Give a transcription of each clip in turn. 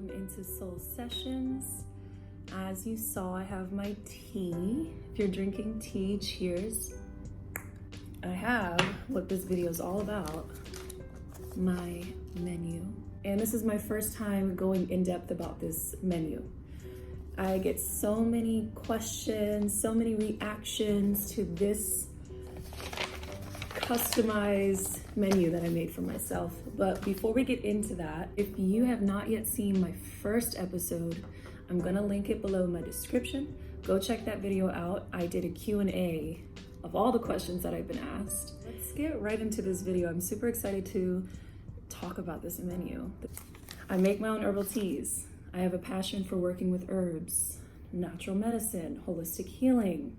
welcome into Soul Sessions. As you saw, I have my tea. If you're drinking tea, cheers. I have what this video is all about, my menu. And this is my first time going in depth about this menu. I get so many questions, so many reactions to this customized menu that I made for myself. But before we get into that, if you have not yet seen my first episode, I'm gonna link it below in my description. Go check that video out. I did a Q&A of all the questions that I've been asked. Let's get right into this video. I'm super excited to talk about this menu. I make my own herbal teas. I have a passion for working with herbs, natural medicine, holistic healing.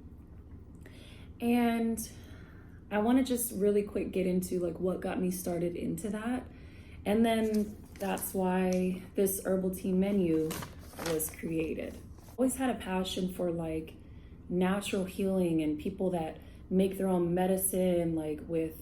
And I want to just really quick get into like what got me started into that. And then that's why this herbal tea menu was created. Always had a passion for like natural healing and people that make their own medicine, like with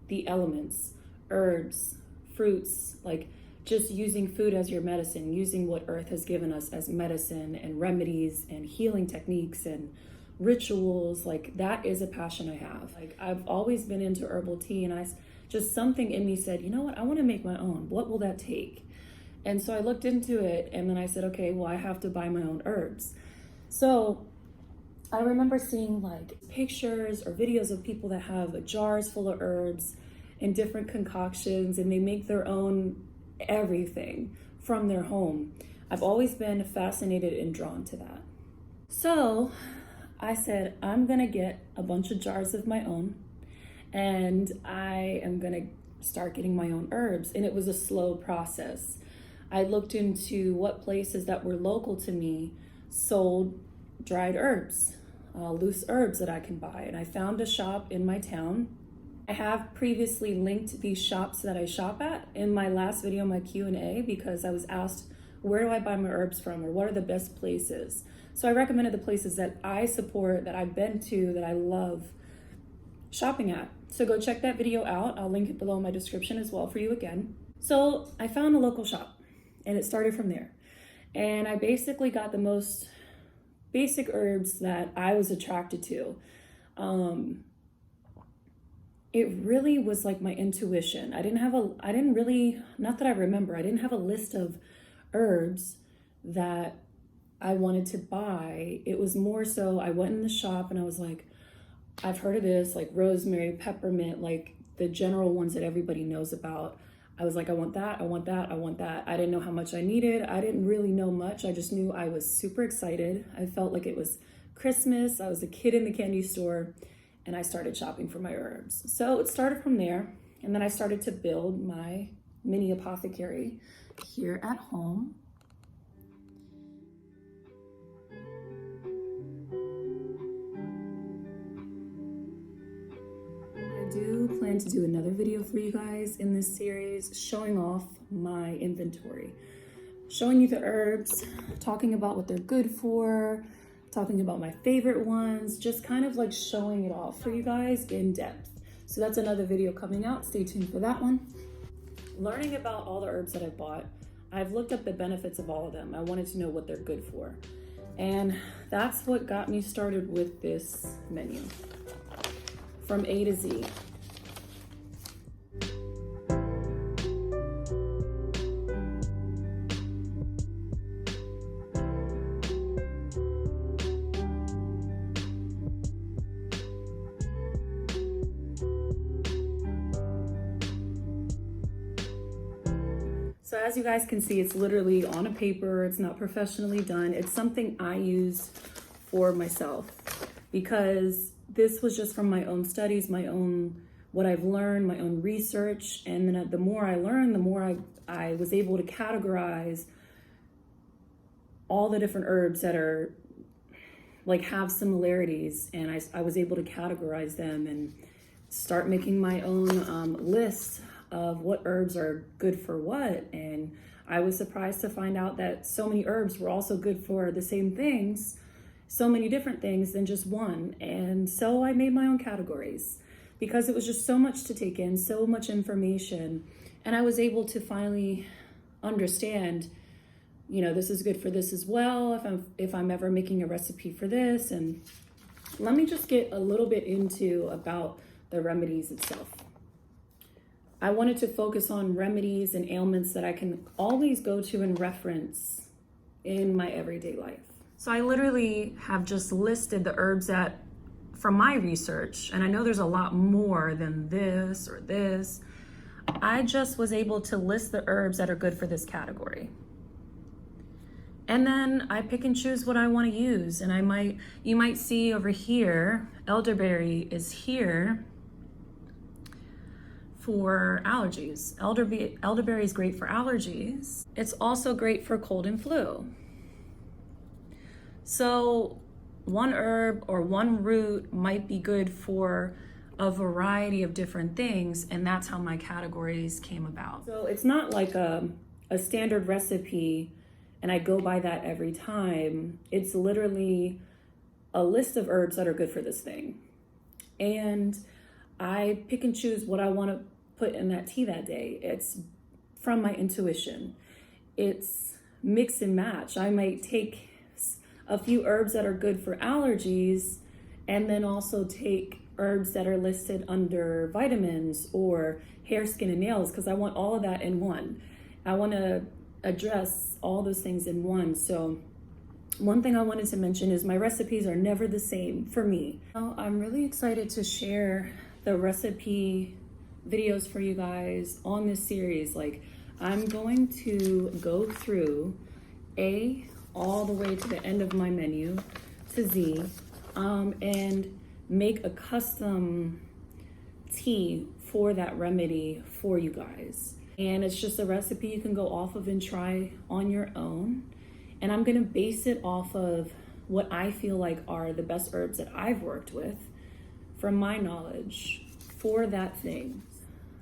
the elements, herbs, fruits, like just using food as your medicine, using what earth has given us as medicine and remedies and healing techniques and rituals. Like that is a passion I have. Like I've always been into herbal tea, and just something in me said, you know what, I want to make my own. What will that take? And so I looked into it, and then I said, okay, well, I have to buy my own herbs. So I remember seeing like pictures or videos of people that have jars full of herbs and different concoctions, and they make their own everything from their home. I've always been fascinated and drawn to that. So I said, I'm gonna get a bunch of jars of my own, and I am gonna start getting my own herbs. And it was a slow process. I looked into what places that were local to me sold dried herbs, loose herbs that I can buy. And I found a shop in my town. I have previously linked these shops that I shop at in my last video, my Q&A, because I was asked, where do I buy my herbs from, or what are the best places? So I recommended the places that I support, that I've been to, that I love shopping at. So go check that video out. I'll link it below in my description as well for you again. So I found a local shop, and it started from there. And I basically got the most basic herbs that I was attracted to. It really was like my intuition. I didn't really, not that I remember, I didn't have a list of herbs that I wanted to buy. It was more so I went in the shop and I was like, I've heard of this, like rosemary, peppermint, like the general ones that everybody knows about. I was like, I want that, I want that, I want that. I didn't know how much I needed. I didn't really know much. I just knew I was super excited. I felt like it was Christmas. I was a kid in the candy store, and I started shopping for my herbs. So it started from there, and then I started to build my mini apothecary here at home. I do plan to do another video for you guys in this series showing off my inventory, showing you the herbs, talking about what they're good for, talking about my favorite ones, just kind of like showing it off for you guys in depth. So that's another video coming out. Stay tuned for that one. Learning about all the herbs that I bought, I've looked up the benefits of all of them. I wanted to know what they're good for. And that's what got me started with this menu from A to Z. So as you guys can see, it's literally on a paper. It's not professionally done. It's something I used for myself because this was just from my own studies, my own, what I've learned, my own research. And then the more I learned, the more I was able to categorize all the different herbs that are like have similarities. And I was able to categorize them and start making my own list of what herbs are good for what. And I was surprised to find out that so many herbs were also good for the same things, so many different things than just one. And so I made my own categories because it was just so much to take in, so much information. And I was able to finally understand you know, this is good for this as well, if I'm ever making a recipe for this. And let me just get a little bit into about the remedies itself. I wanted to focus on remedies and ailments that I can always go to and reference in my everyday life. So I literally have just listed the herbs that, from my research, and I know there's a lot more than this or this, I just was able to list the herbs that are good for this category. And then I pick and choose what I want to use. And you might see over here, elderberry is here for allergies. Elderberry is great for allergies. It's also great for cold and flu. So one herb or one root might be good for a variety of different things, and that's how my categories came about. So it's not like a standard recipe and I go by that every time. It's literally a list of herbs that are good for this thing. And I pick and choose what I want to put in that tea that day. It's from my intuition. It's mix and match. I might take a few herbs that are good for allergies and then also take herbs that are listed under vitamins or hair, skin, and nails, because I want all of that in one. I want to address all those things in one. So one thing I wanted to mention is my recipes are never the same for me. I'm really excited to share the recipe videos for you guys on this series. Like, I'm going to go through all the way to the end of my menu to Z, and make a custom tea for that remedy for you guys. And it's just a recipe you can go off of and try on your own. And I'm gonna base it off of what I feel like are the best herbs that I've worked with from my knowledge for that thing.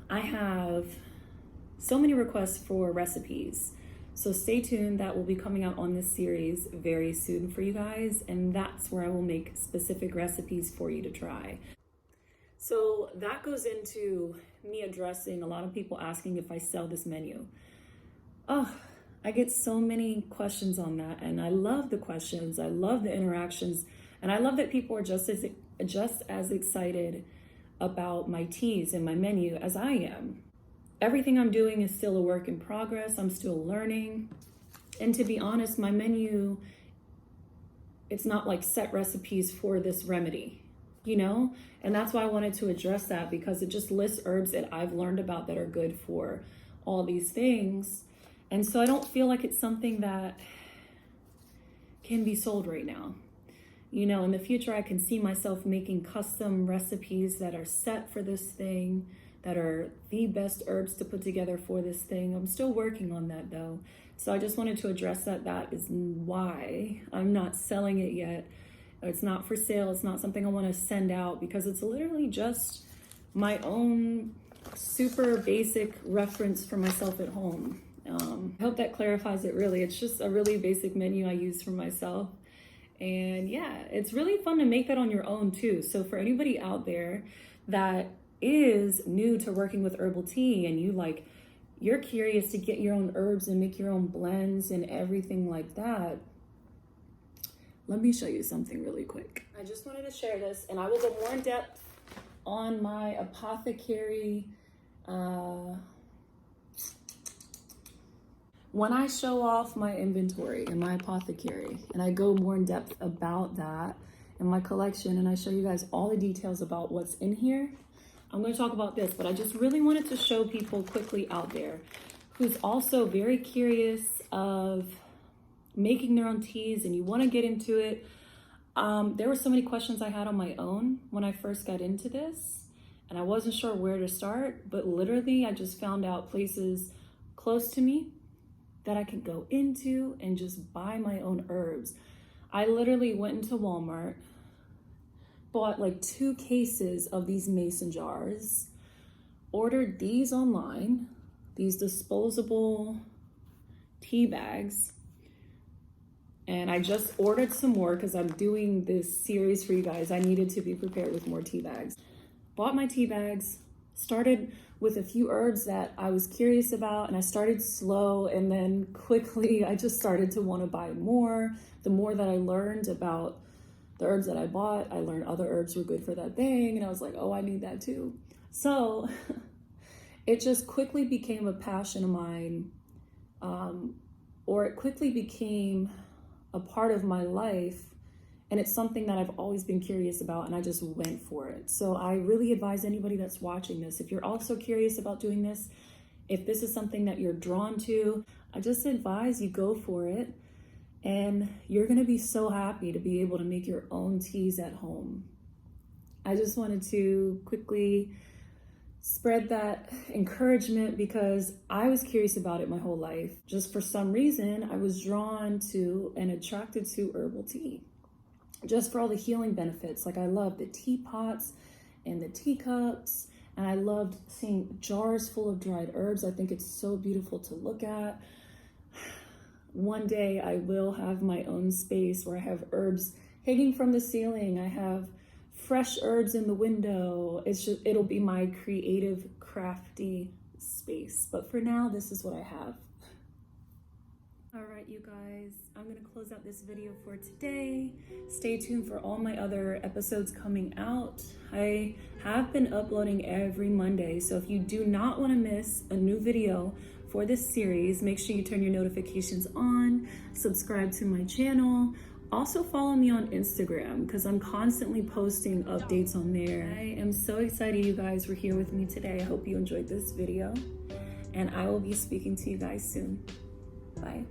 I have so many requests for recipes. So stay tuned, that will be coming out on this series very soon for you guys. And that's where I will make specific recipes for you to try. So that goes into me addressing a lot of people asking if I sell this menu. Oh, I get so many questions on that, and I love the questions. I love the interactions, and I love that people are just as excited about my teas and my menu as I am. Everything I'm doing is still a work in progress. I'm still learning. And to be honest, my menu, it's not like set recipes for this remedy, you know? And that's why I wanted to address that, because it just lists herbs that I've learned about that are good for all these things. And so I don't feel like it's something that can be sold right now. You know, in the future, I can see myself making custom recipes that are set for this thing, that are the best herbs to put together for this thing. I'm still working on that though. So I just wanted to address that. That is why I'm not selling it yet. It's not for sale. It's not something I want to send out, because it's literally just my own super basic reference for myself at home. I hope that clarifies it really. It's just a really basic menu I use for myself. And yeah, it's really fun to make that on your own too. So for anybody out there that is new to working with herbal tea and you're curious to get your own herbs and make your own blends and everything like that, let me show you something really quick. I just wanted to share this, and I will go more in depth on my apothecary when I show off my inventory and my apothecary, and I go more in depth about that in my collection, and I show you guys all the details about what's in here. I'm going to talk about this, but I just really wanted to show people quickly out there who's also very curious of making their own teas and you want to get into it. There were so many questions I had on my own when I first got into this, and I wasn't sure where to start, but literally I just found out places close to me that I could go into and just buy my own herbs. I literally went into Walmart, bought like 2 cases of these mason jars, ordered these online, these disposable tea bags, and I just ordered some more because I'm doing this series for you guys. I needed to be prepared with more tea bags. Bought my tea bags, Started with a few herbs that I was curious about, and I started slow, and then quickly I just started to want to buy more. The more that I learned about the herbs that I bought, I learned other herbs were good for that thing, and I was like, oh, I need that too. So it just quickly became a passion of mine, or it quickly became a part of my life. And it's something that I've always been curious about, and I just went for it. So I really advise anybody that's watching this, if you're also curious about doing this, if this is something that you're drawn to, I just advise you go for it. And you're gonna be so happy to be able to make your own teas at home. I just wanted to quickly spread that encouragement because I was curious about it my whole life. Just for some reason, I was drawn to and attracted to herbal tea. Just for all the healing benefits. Like I love the teapots and the teacups, and I loved seeing jars full of dried herbs. I think it's so beautiful to look at. One day I will have my own space where I have herbs hanging from the ceiling. I have fresh herbs in the window. It'll be my creative, crafty space. But for now, this is what I have. All right, you guys, I'm gonna close out this video for today. Stay tuned for all my other episodes coming out. I have been uploading every Monday, so if you do not wanna miss a new video for this series, make sure you turn your notifications on, subscribe to my channel. Also follow me on Instagram because I'm constantly posting updates on there. I am so excited you guys were here with me today. I hope you enjoyed this video, and I will be speaking to you guys soon. Bye.